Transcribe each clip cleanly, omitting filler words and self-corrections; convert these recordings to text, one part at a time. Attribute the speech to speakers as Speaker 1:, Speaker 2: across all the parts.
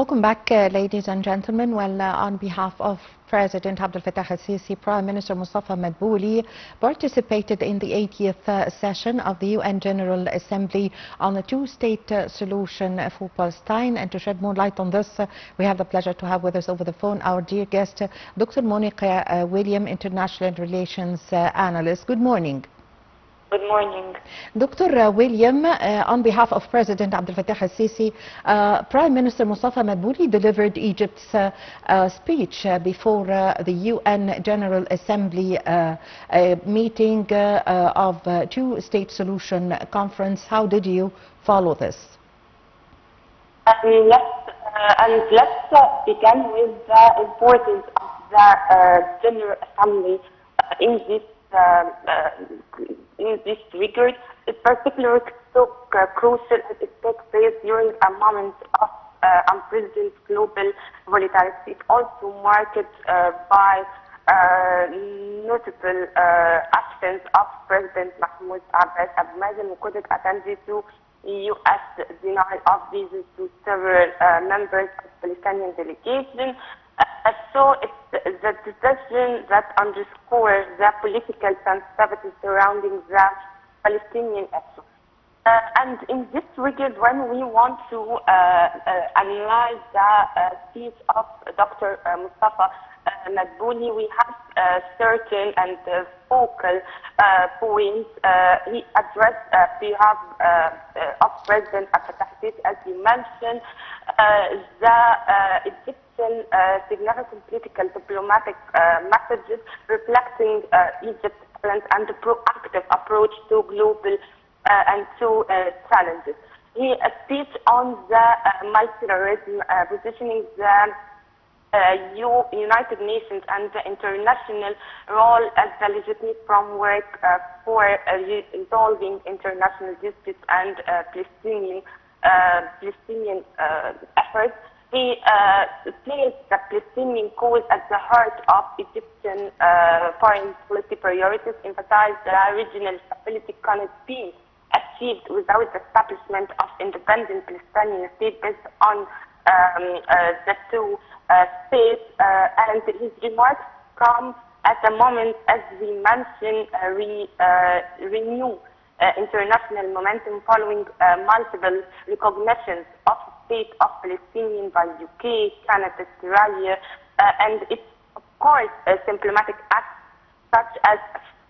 Speaker 1: Welcome back, ladies and gentlemen. Well, on behalf of President Abdel Fattah al-Sisi, Prime Minister Mustafa Madbouli participated in the 80th session of the UN General Assembly on a two-state solution for Palestine. And to shed more light on this, we have the pleasure to have with us over the phone our dear guest, Dr. Monica William, International Relations Analyst. Good morning.
Speaker 2: Good morning.
Speaker 1: Dr. William, on behalf of President Abdel Fattah al-Sisi, Prime Minister Mustafa Madbouli delivered Egypt's speech before the UN General Assembly meeting of two-state solution conference. How did you follow this?
Speaker 2: Let's begin with the importance of the General Assembly in this regard. It's particularly so crucial as it takes place during a moment of unprecedented global volatility. It also marked by notable actions of President Mahmoud Abbas. Who couldn't attend to U.S. denial of visas to several members of the Palestinian delegation. So it's the decision that underscores the political sensitivity surrounding the Palestinian issue. And in this regard, when we want to analyze the speech of Dr. Mustafa Madbouli, we have certain and focal points. He addressed behalf of President Abdel Fattah al-Sisi, as you mentioned, the Egyptian significant political diplomatic messages reflecting Egypt's talent and the proactive approach to global and to challenges. He speech on the multilateralism, positioning the United Nations and the international role as the legitimate framework for resolving international disputes and Palestinian efforts. He placed the Palestinian cause at the heart of Egyptian foreign policy priorities, emphasized that regional stability cannot be achieved without the establishment of independent Palestinian state based on the two states, and his remarks come at a moment, as we mentioned, renew international momentum following multiple recognitions of the state of Palestine by UK, Canada, Australia, and it's of course symptomatic acts such as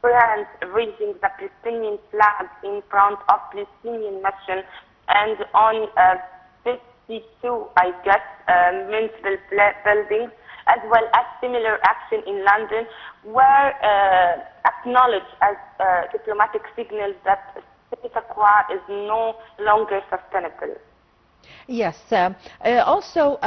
Speaker 2: France raising the Palestinian flag in front of Palestinian mission, and on 52, I guess, municipal buildings, as well as similar action in London, were acknowledged as diplomatic signals that status quo is no longer sustainable.
Speaker 1: Yes. Also,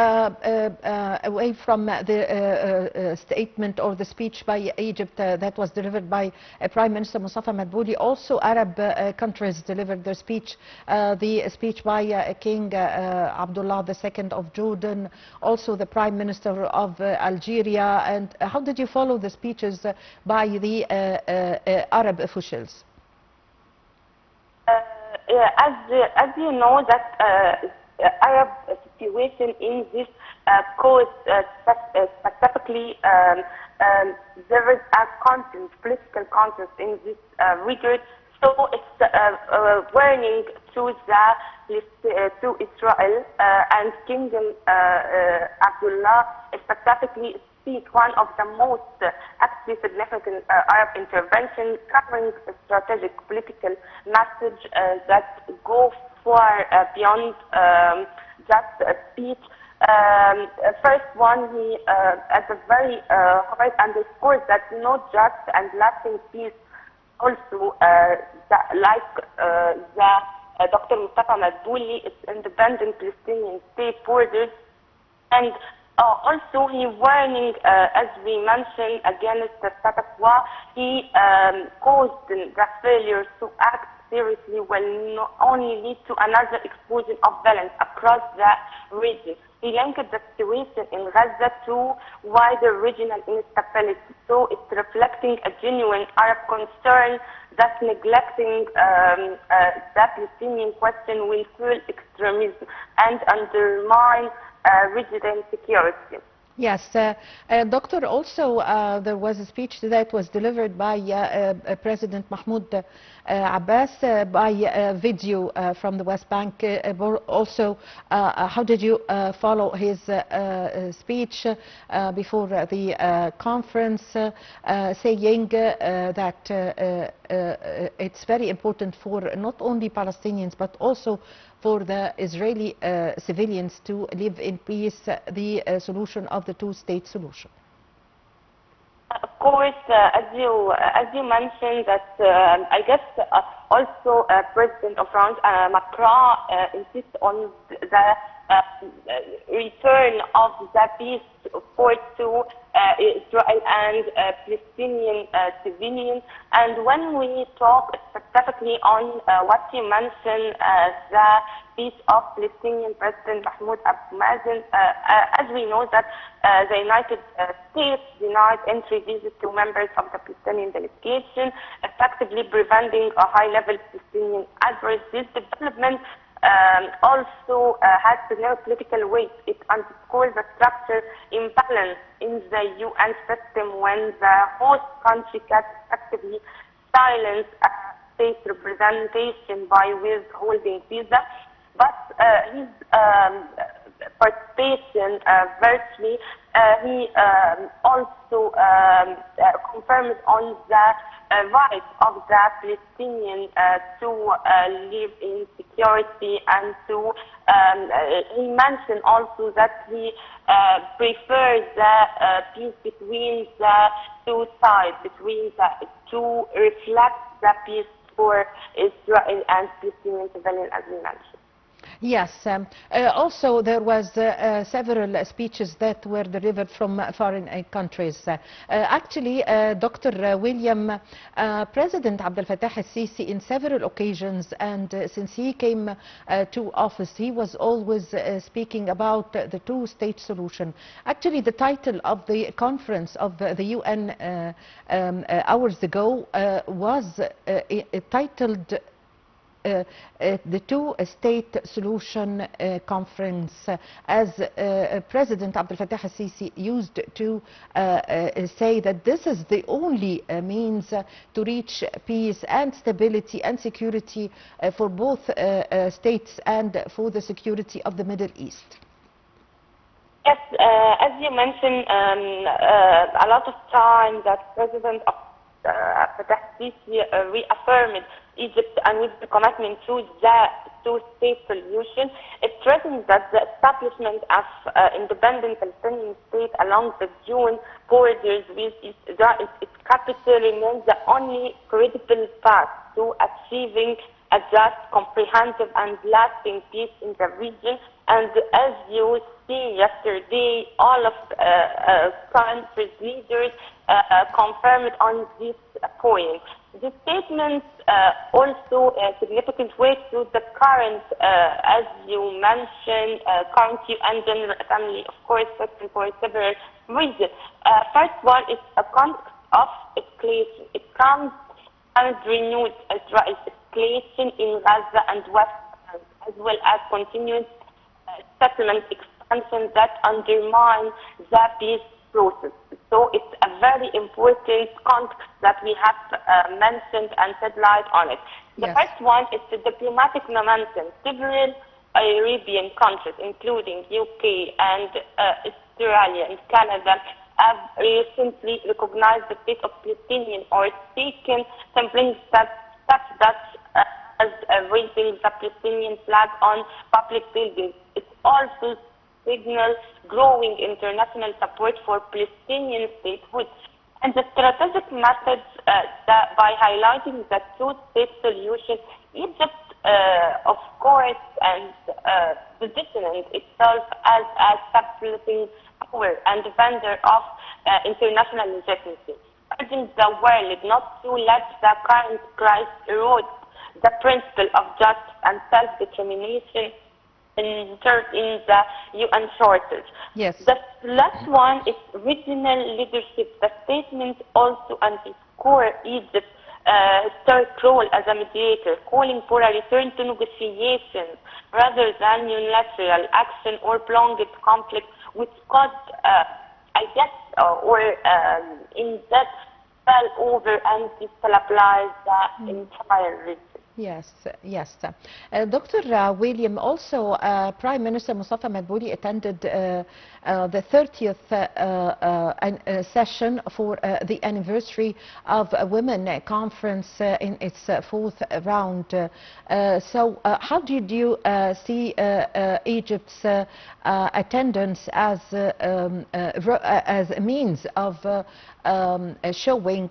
Speaker 1: away from the statement or the speech by Egypt that was delivered by Prime Minister Mustafa Madbouli, also Arab countries delivered their speech. The speech by King Abdullah II of Jordan, also the Prime Minister of Algeria. And how did you follow the speeches by the Arab officials?
Speaker 2: As you know, that Arab situation in this cause specifically, there is a political consensus in this regard. So it's warning to Israel and Kingdom Abdullah specifically speak one of the most actually significant Arab interventions, covering a strategic political message that go far beyond just a speech. First one, he at a very high underscores that not just and lasting peace, also Dr. Mustafa Madbouli, its independent Palestinian state borders, and also he warning, as we mentioned, against the status quo. He caused the failure to act seriously will not only lead to another explosion of violence across the region. He linked the situation in Gaza to wider regional instability. So it's reflecting a genuine Arab concern that neglecting the Palestinian question will fuel extremism and undermine regional security.
Speaker 1: Yes, Doctor, also there was a speech that was delivered by President Mahmoud Abbas by video from the West Bank. Also, how did you follow his speech before the conference, saying that it's very important for not only Palestinians but also for the Israeli civilians to live in peace, the solution of the two-state solution?
Speaker 2: Of course, as you mentioned, that I guess also President of France Macron insists on the return of the peace accord to Israel and Palestinian civilians. And when we talk specifically on what you mentioned, the peace of Palestinian President Mahmoud Abbas, as we know that the United States denied entry visas to members of the Palestinian delegation, effectively preventing a high-level Palestinian address. This development also has significant political weight. It underscores the structure imbalance in the UN system when the host country can effectively silence state representation by withholding visa. But his participation virtually, he also confirmed on the right of the Palestinian to live in security, and to he mentioned also that he prefers the peace between the two sides, to reflect the peace for Israel and Palestinian civilians, as we mentioned.
Speaker 1: Yes, also there was several speeches that were delivered from foreign countries. Actually, Dr. William, President Abdel Fattah al-Sisi in several occasions, and since he came to office, he was always speaking about the two-state solution. Actually, the title of the conference of the UN hours ago was titled the two-state solution conference, as President Abdel Fattah al-Sisi used to say that this is the only means to reach peace and stability and security for both states and for the security of the Middle East.
Speaker 2: Yes, as you mentioned, a lot of time that President Fattah al-Sisi reaffirmed Egypt and with the commitment to the two-state solution. It threatens that the establishment of independent Palestinian state along the June borders with its capital remains the only credible path to achieving a just, comprehensive and lasting peace in the region. And as you see yesterday, all of countries' leaders confirmed on this point. The statement also significant weight to the current, as you mentioned, current UN General Assembly, of course, section for several reasons. First one is a context of escalation. It comes and renewed Israel's escalation in Gaza and West Bank, as well as continuous settlement expansion that undermine the peace process. So it's a very important context that we have mentioned and shed light on it. The first one is the diplomatic momentum. Several Arabian countries, including UK and Australia and Canada, have recently recognized the state of Palestinian or taken sampling steps that as raising the Palestinian flag on public buildings. It also signals growing international support for Palestinian statehood. And the strategic methods by highlighting the two-state solution, Egypt, of course, and positioning itself as a stabilizing power and defender of international legitimacy, urging the world not to let the current crisis erode the principle of justice and self-determination in the UN Charter.
Speaker 1: Yes.
Speaker 2: The last one is regional leadership. The statement also underscores Egypt's historic role as a mediator, calling for a return to negotiations rather than unilateral action or prolonged conflict, which could, I guess, in that fell over and destabilize the entire region.
Speaker 1: Yes, yes. Dr. William, also Prime Minister Mustafa Madbouli attended the 30th session for the anniversary of a Women Conference in its fourth round. So how did you see Egypt's attendance as a means of showing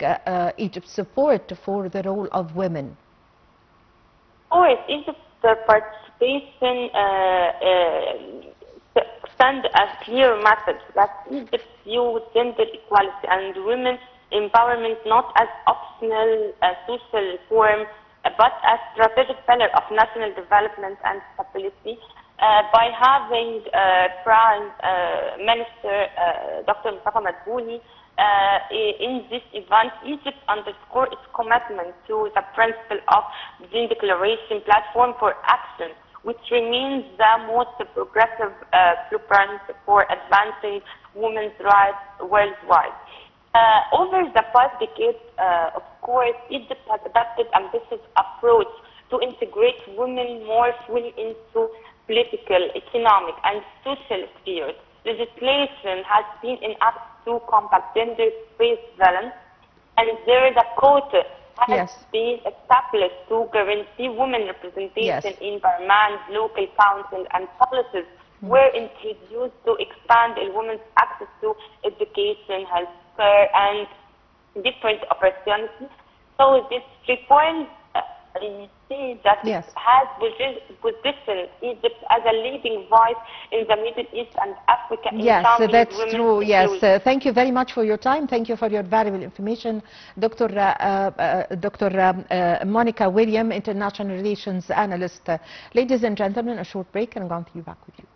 Speaker 1: Egypt's support for the role of women?
Speaker 2: Of course, Egypt's participation sends a clear message that Egypt views gender equality and women's empowerment not as optional social reform, but as strategic pillar of national development and stability. By having Prime Minister Dr. Mustafa Madbouli in this event, Egypt underscored its commitment to the principle of the Declaration Platform for Action, which remains the most progressive blueprint for advancing women's rights worldwide. Over the past decade, of course, Egypt has adopted ambitious approach to integrate women more fully into political, economic, and social spheres. Legislation has been enacted to combat gender-based violence, and there the quota has been established to guarantee women representation in parliament, local councils, and policies were introduced to expand a women's access to education, health care, and different opportunities. So this reform, you see that it has positioned Egypt as a leading voice in the Middle East and Africa.
Speaker 1: Yes, that's true. Yes, thank you very much for your time. Thank you for your valuable information, Dr. Monica William, International Relations Analyst. Ladies and gentlemen, a short break, and I'm going to be back with you.